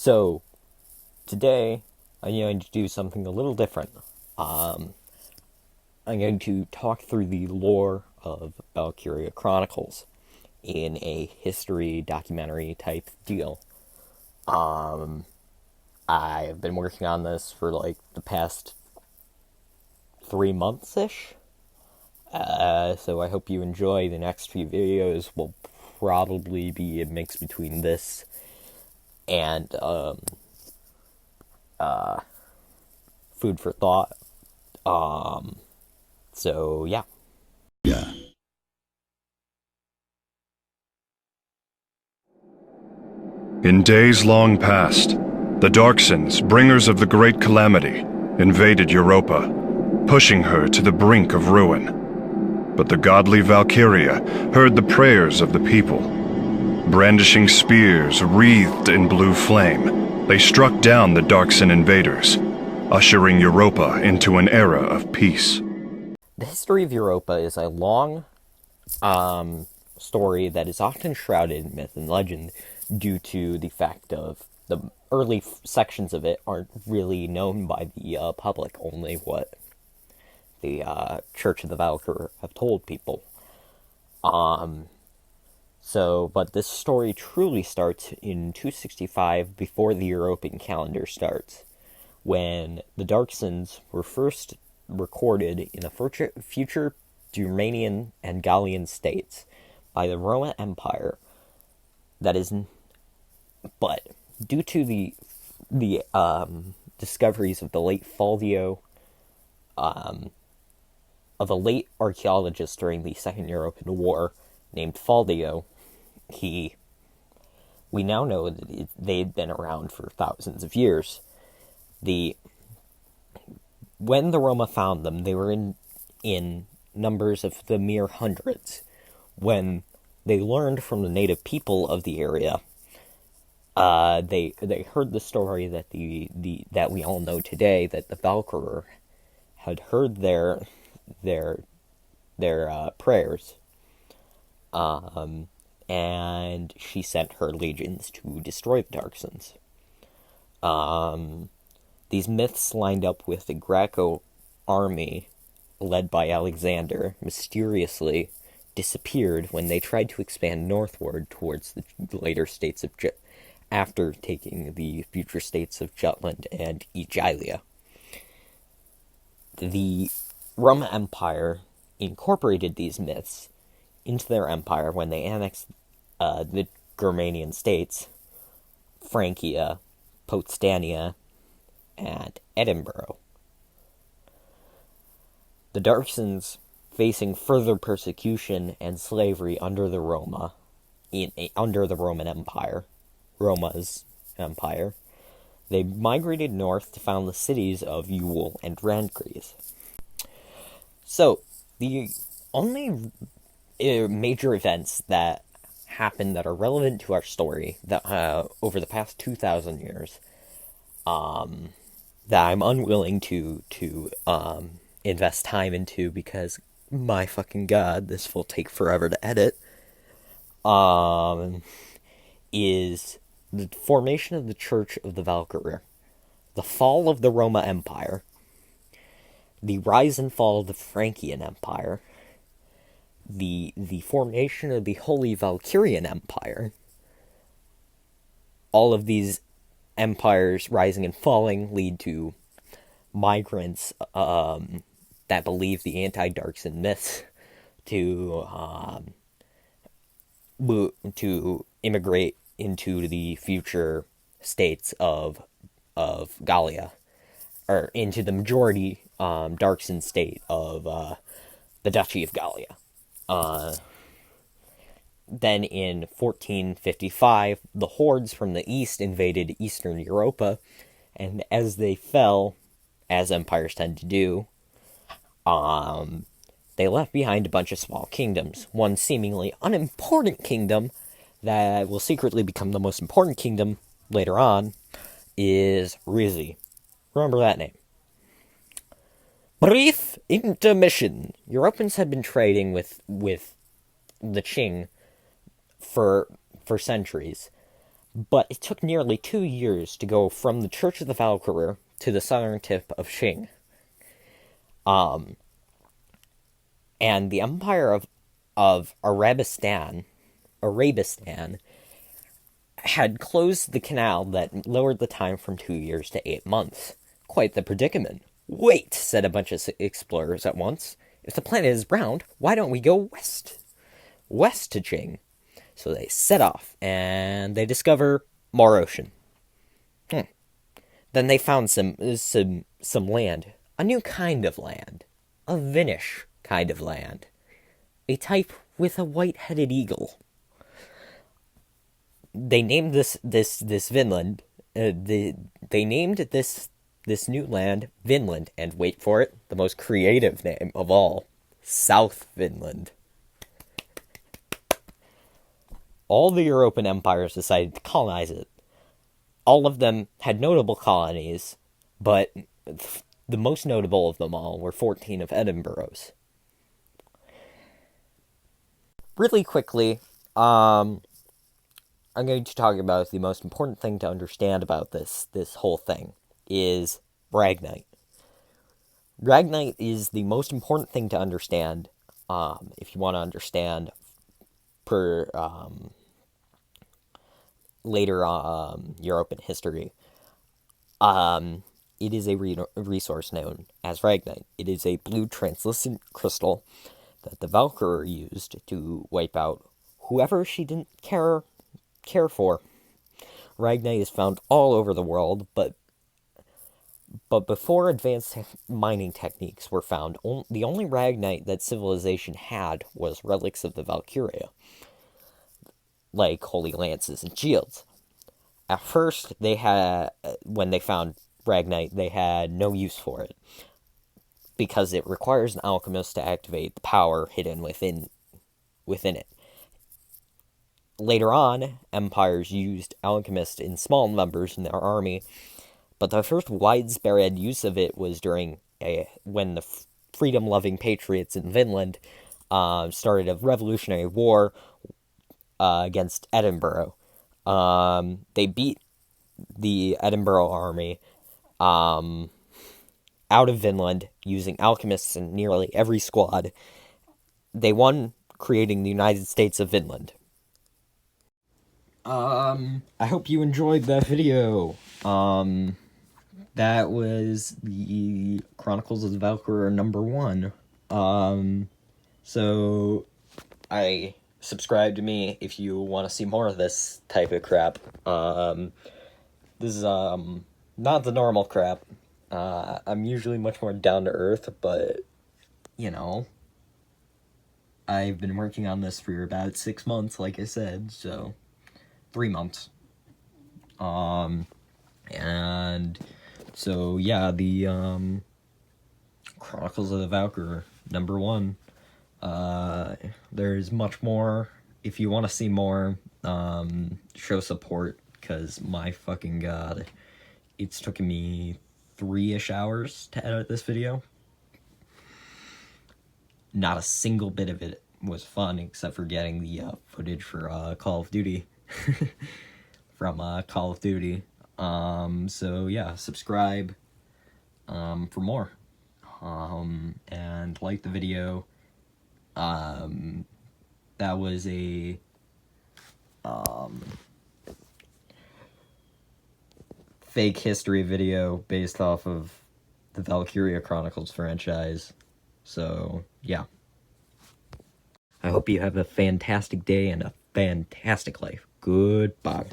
So, today, I'm going to do something a little different. Um, I'm going to talk through the lore of Valkyrur Chronicles in a history documentary type deal. Um, I have been working on this for like the past 3 months ish. So I hope you enjoy. The next few videos will probably be a mix between this and food for thought. So yeah. Yeah. In days long past, the darcens, bringers of the great calamity, invaded Europa, pushing her to the brink of ruin. But the godly Valkyria heard the prayers of the people. Brandishing spears wreathed in blue flame, they struck down the darcen invaders, ushering Europa into an era of peace. The history of Europa is a long story that is often shrouded in myth and legend due to the fact of the early sections of it aren't really known by the public, only what the Church of the Valkyrur have told people. But this story truly starts in 265 before the European calendar starts, when the darcens were first recorded in the future Germanian and Gallian states by the Roman Empire. That is, but due to the discoveries of the late Faldio, of a late archaeologist during the Second European War named Faldio, we now know that they'd been around for thousands of years. When the Roma found them, they were in numbers of the mere hundreds. When they learned from the native people of the area, they heard the story that that we all know today, that the Valkyrur had heard their prayers, and she sent her legions to destroy the darcens. These myths lined up with the Greco army led by Alexander mysteriously disappeared when they tried to expand northward towards the later states of after taking the future states of Jutland and Aegylia. The Roman Empire incorporated these myths into their empire when they annexed the Germanian states, Francia, Potsdania, and Edinburgh. The darcens, facing further persecution and slavery under the Roman Empire, Roma's empire, they migrated north to found the cities of Ewell and Randgries. So, the only major events that happened that are relevant to our story that over the past 2,000 years, that I'm unwilling to invest time into because, my fucking god, this will take forever to edit, is the formation of the Church of the Valkyrur, the fall of the Roma Empire, the rise and fall of the Frankian Empire, the formation of the Holy Valkyrian Empire. All of these empires rising and falling lead to migrants that believe the anti-darcen myths to immigrate into the future states of Gallia, or into the majority darcen state of the Duchy of Gallia. Then in 1455, the hordes from the east invaded eastern Europa, and as they fell, as empires tend to do, they left behind a bunch of small kingdoms. One seemingly unimportant kingdom that will secretly become the most important kingdom later on is Rizi. Remember that name. Brief intermission. Europeans had been trading with the Qing for centuries, But it took nearly 2 years to go from the Church of the Valkyrur to the southern tip of Qing. And the Empire of Arabistan had closed the canal that lowered the time from 2 years to 8 months. Quite the predicament. Wait, said a bunch of explorers at once. If the planet is round, why don't we go west? West to Qing. So they set off, and they discover more ocean. Then they found some land, a new kind of land, a Vinnish kind of land, a type with a white-headed eagle. They named this Vinland. They named this new land Vinland, and wait for it, the most creative name of all, South Vinland. All the European empires decided to colonize it. All of them had notable colonies, but the most notable of them all were 14 of Edinburgh's. Really quickly, I'm going to talk about the most important thing to understand about this whole thing is Ragnite. Ragnite is the most important thing to understand if you want to understand later European history. It is a resource known as Ragnite. It is a blue translucent crystal that the Valkyrur used to wipe out whoever she didn't care for. Ragnite is found all over the world, but before advanced mining techniques were found, the only Ragnite that civilization had was relics of the Valkyria, like holy lances and shields. At first, when they found Ragnite, they had no use for it, because it requires an alchemist to activate the power hidden within it. Later on, empires used alchemists in small numbers in their army, but the first widespread use of it was when the freedom-loving patriots in Vinland started a revolutionary war against Edinburgh. They beat the Edinburgh army out of Vinland using alchemists in nearly every squad. They won, creating the United States of Vinland. I hope you enjoyed that video. That was the Chronicles of the Valkyrur #1. So subscribe to me if you want to see more of this type of crap. This is not the normal crap. I'm usually much more down to earth, but I've been working on this for about 6 months, like I said, so 3 months. And so yeah, the Chronicles of the Valkyrur #1. There's much more. If you want to see more, show support, because my fucking god, it's taken me 3-ish hours to edit this video. Not a single bit of it was fun, except for getting the footage for Call of Duty from Call of Duty. So yeah, subscribe for more, and like the video. That was a fake history video based off of the Valkyria Chronicles franchise. So yeah, I hope you have a fantastic day and a fantastic life. Goodbye.